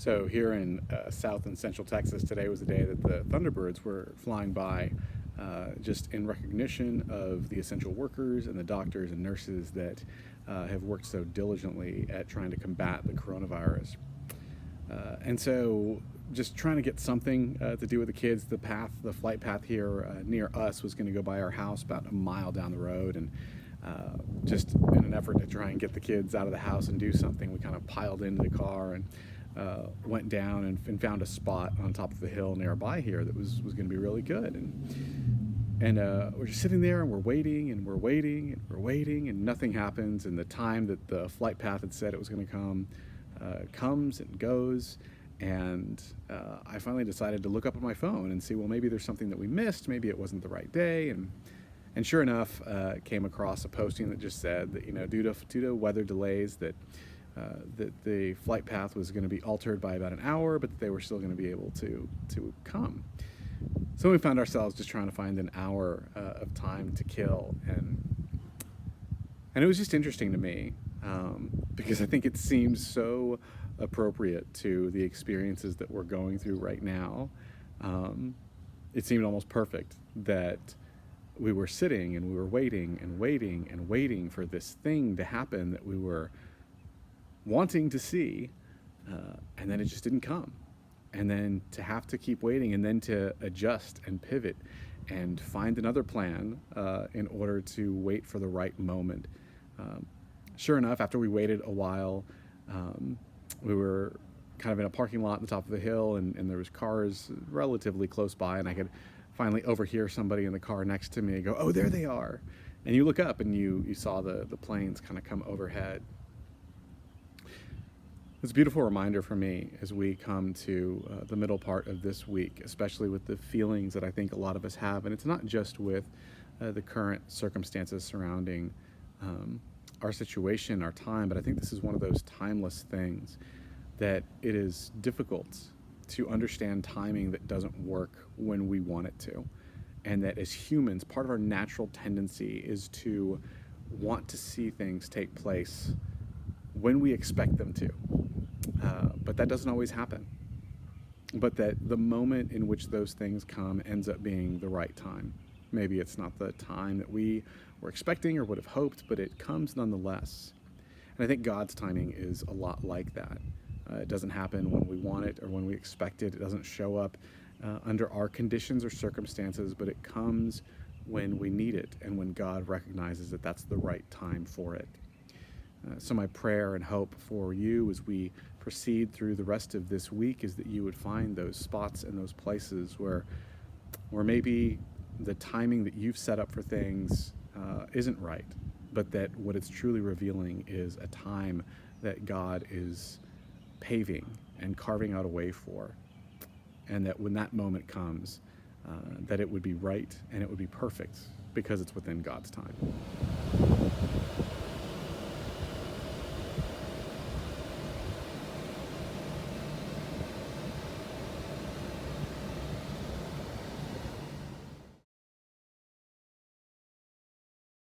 So here in South and Central Texas, today was the day that the Thunderbirds were flying by, just in recognition of the essential workers and the doctors and nurses that have worked so diligently at trying to combat the coronavirus. And so just trying to get something to do with the kids. The flight path here near us was going to go by our house about a mile down the road, and just in an effort to try and get the kids out of the house and do something, we kind of piled into the car and went down and found a spot on top of the hill nearby here that was going to be really good. And we're just sitting there and we're waiting and we're waiting and we're waiting, and nothing happens. And the time that the flight path had said it was going to come comes and goes. And I finally decided to look up on my phone and see, well, maybe there's something that we missed. Maybe it wasn't the right day. And sure enough, came across a posting that just said that, due to weather delays, that the flight path was going to be altered by about an hour, but that they were still going to be able to come. So we found ourselves just trying to find an hour of time to kill, and it was just interesting to me, because I think it seems so appropriate to the experiences that we're going through right now. It seemed almost perfect that we were sitting and we were waiting and waiting and waiting for this thing to happen that we were wanting to see, and then it just didn't come. And then to have to keep waiting, and then to adjust and pivot and find another plan in order to wait for the right moment. Sure enough, after we waited a while, we were kind of in a parking lot at the top of the hill, and there was cars relatively close by, and I could finally overhear somebody in the car next to me go, "Oh, there they are." And you look up and you saw the planes kind of come overhead. It's a beautiful reminder for me as we come to the middle part of this week, especially with the feelings that I think a lot of us have. And it's not just with the current circumstances surrounding our situation, our time, but I think this is one of those timeless things that it is difficult to understand timing that doesn't work when we want it to. And that as humans, part of our natural tendency is to want to see things take place when we expect them to. But that doesn't always happen. But that the moment in which those things come ends up being the right time. Maybe it's not the time that we were expecting or would have hoped, but it comes nonetheless. And I think God's timing is a lot like that. It doesn't happen when we want it or when we expect it. It doesn't show up under our conditions or circumstances, but it comes when we need it and when God recognizes that that's the right time for it. So my prayer and hope for you as we proceed through the rest of this week is that you would find those spots and those places where maybe the timing that you've set up for things isn't right, but that what it's truly revealing is a time that God is paving and carving out a way for, and that when that moment comes, that it would be right and it would be perfect because it's within God's time.